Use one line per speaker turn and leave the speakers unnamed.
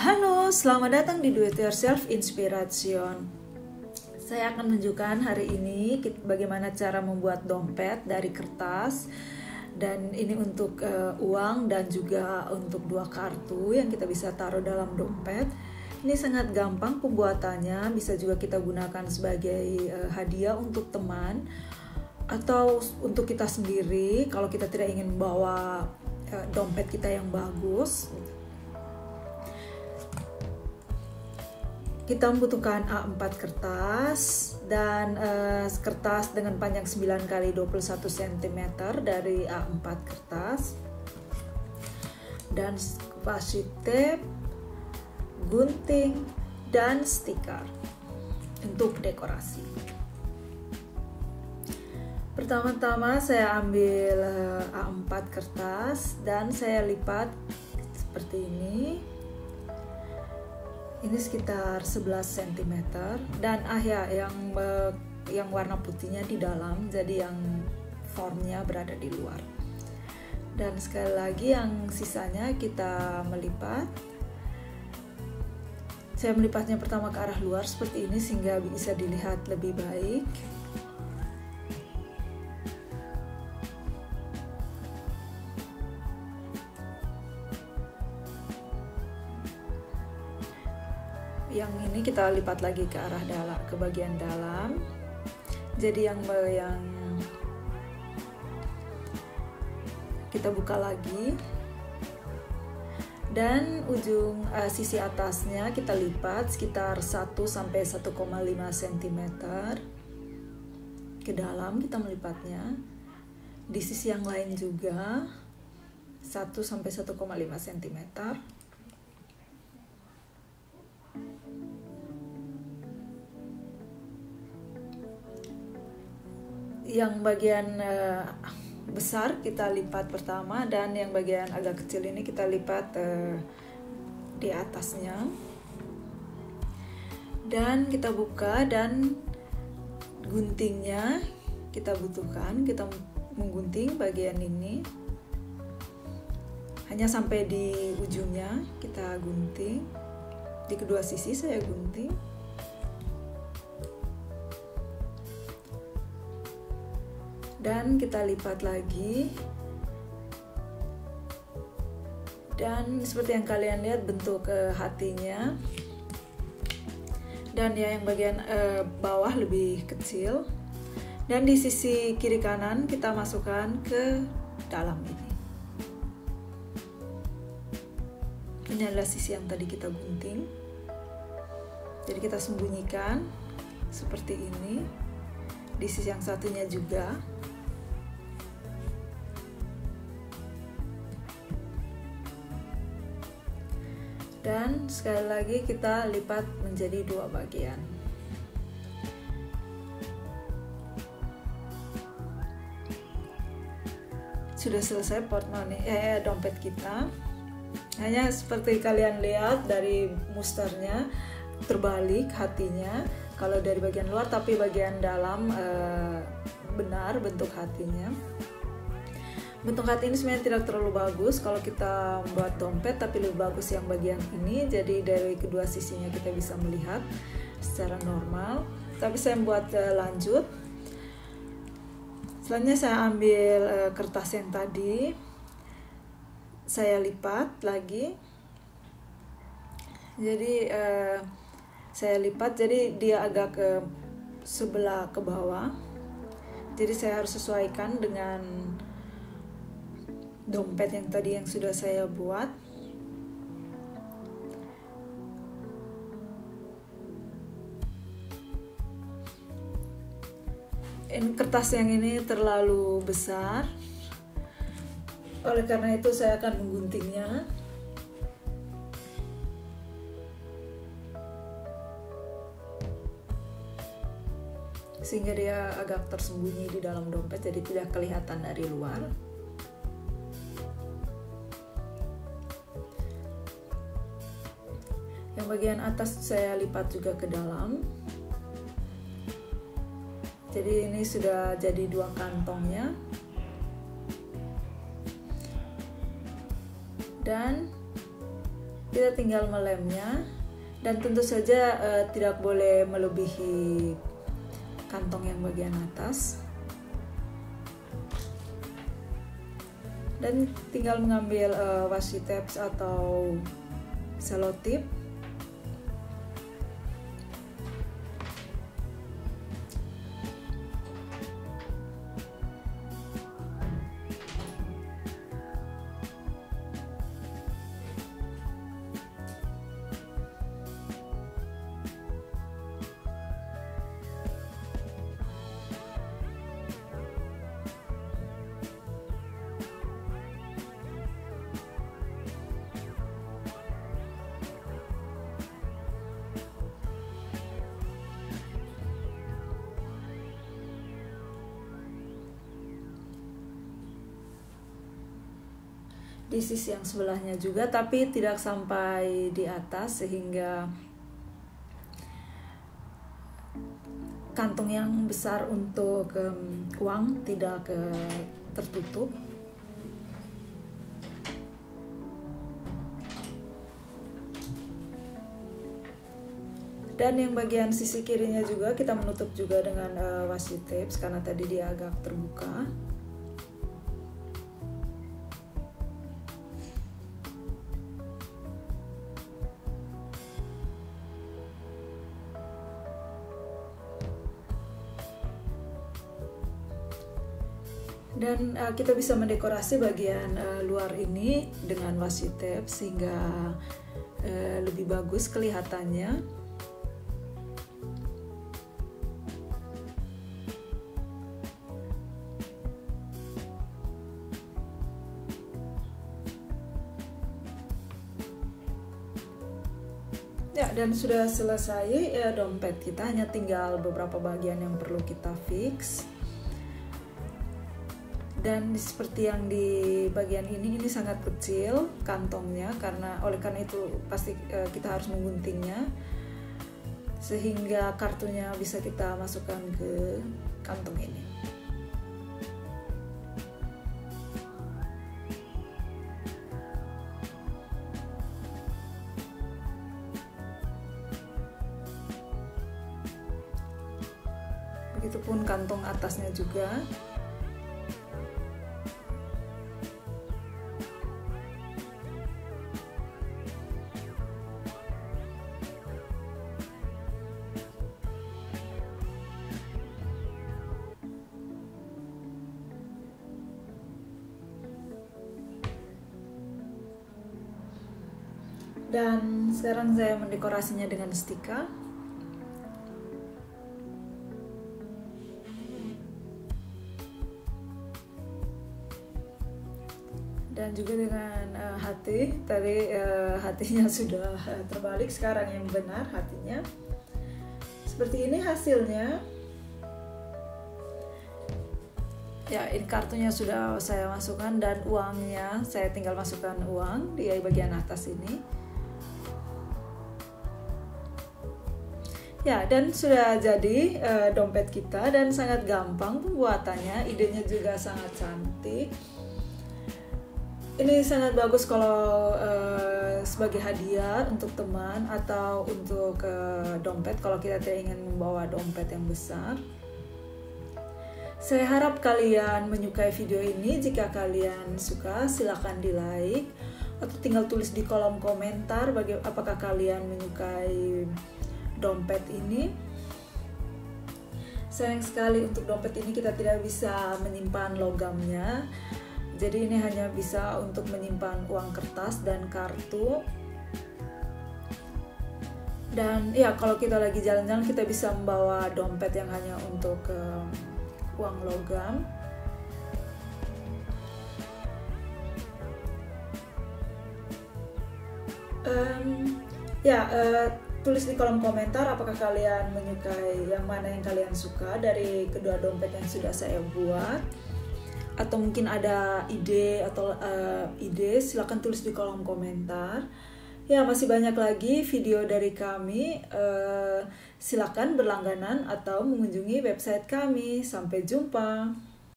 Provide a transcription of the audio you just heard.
Halo, selamat datang di Do It Yourself Inspiration. Saya akan menunjukkan hari ini bagaimana cara membuat dompet dari kertas. Dan ini untuk uang dan juga untuk 2 kartu yang kita bisa taruh dalam dompet. Ini sangat gampang pembuatannya, bisa juga kita gunakan sebagai hadiah untuk teman atau untuk kita sendiri kalau kita tidak ingin bawa dompet kita yang bagus. Kita membutuhkan A4 kertas dan kertas dengan panjang 9 x 21 cm dari A4 kertas, dan washi tape, gunting, dan stiker untuk dekorasi. Pertama-tama saya ambil A4 kertas dan saya lipat seperti ini. Ini sekitar 11 cm dan yang warna putihnya di dalam, jadi yang formnya berada di luar. Dan sekali lagi yang sisanya kita melipat. Saya melipatnya pertama ke arah luar seperti ini sehingga bisa dilihat lebih baik. Yang ini kita lipat lagi ke arah dalam, ke bagian dalam. Jadi yang kita buka lagi, dan ujung sisi atasnya kita lipat sekitar 1 sampai 1,5 cm ke dalam. Kita melipatnya di sisi yang lain juga 1 sampai 1,5 cm. Yang bagian besar kita lipat pertama, dan yang bagian agak kecil ini kita lipat di atasnya. Dan kita buka, dan guntingnya kita butuhkan. Kita menggunting bagian ini hanya sampai di ujungnya, kita gunting. Di kedua sisi saya gunting. Dan kita lipat lagi, dan seperti yang kalian lihat bentuk hatinya, dan ya yang bagian bawah lebih kecil, dan di sisi kiri kanan kita masukkan ke dalam ini. Ini adalah sisi yang tadi kita gunting, jadi kita sembunyikan seperti ini. Di sisi yang satunya juga. Dan sekali lagi kita lipat menjadi 2 bagian. Sudah selesai dompet kita. Hanya seperti kalian lihat dari musternya terbalik hatinya. Kalau dari bagian luar, tapi bagian dalam benar bentuk hatinya. Bentuk hati ini sebenarnya tidak terlalu bagus kalau kita membuat dompet, tapi lebih bagus yang bagian ini. Jadi dari kedua sisinya kita bisa melihat secara normal. Tapi saya membuat lanjut. Selanjutnya saya ambil kertas yang tadi, saya lipat lagi. Jadi saya lipat, jadi dia agak ke sebelah ke bawah. Jadi saya harus sesuaikan dengan dompet yang tadi yang sudah saya buat. Kertas yang ini terlalu besar, oleh karena itu saya akan mengguntingnya. Sehingga dia agak tersembunyi di dalam dompet, jadi tidak kelihatan dari luar. Yang bagian atas saya lipat juga ke dalam. Jadi ini sudah jadi 2 kantongnya. Dan Kita tinggal melemnya, dan tentu saja tidak boleh melebihi kantong yang bagian atas. Dan tinggal mengambil washi tapes atau selotip. Di sisi yang sebelahnya juga, tapi tidak sampai di atas sehingga kantong yang besar untuk uang tidak tertutup. Dan yang bagian sisi kirinya juga kita menutup juga dengan washi tapes karena tadi dia agak terbuka. Dan kita bisa mendekorasi bagian luar ini dengan washi tape sehingga lebih bagus kelihatannya. Ya, dan sudah selesai dompet kita, hanya tinggal beberapa bagian yang perlu kita fix. Dan seperti yang di bagian ini sangat kecil kantongnya, oleh karena itu pasti kita harus mengguntingnya sehingga kartunya bisa kita masukkan ke kantong ini. Begitupun kantong atasnya juga. Dan sekarang saya mendekorasinya dengan stika. Dan juga dengan hati. Tadi hatinya sudah terbalik, sekarang yang benar hatinya. Seperti ini hasilnya. Ya, ini kartunya sudah saya masukkan dan uangnya saya tinggal masukkan uang di bagian atas ini. Ya, dan sudah jadi dompet kita, dan sangat gampang pembuatannya, idenya juga sangat cantik. Ini sangat bagus kalau sebagai hadiah untuk teman atau untuk dompet kalau kita tidak ingin membawa dompet yang besar. Saya harap kalian menyukai video ini. Jika kalian suka, silakan di like atau tinggal tulis di kolom komentar apakah kalian menyukai dompet ini. Sayang sekali untuk dompet ini kita tidak bisa menyimpan logamnya, jadi ini hanya bisa untuk menyimpan uang kertas dan kartu. Dan ya, kalau kita lagi jalan-jalan kita bisa membawa dompet yang hanya untuk uang logam. Tulis di kolom komentar apakah kalian menyukai yang mana yang kalian suka dari kedua dompet yang sudah saya buat, atau mungkin ada ide silakan tulis di kolom komentar. Ya, masih banyak lagi video dari kami. Silakan berlangganan atau mengunjungi website kami. Sampai jumpa.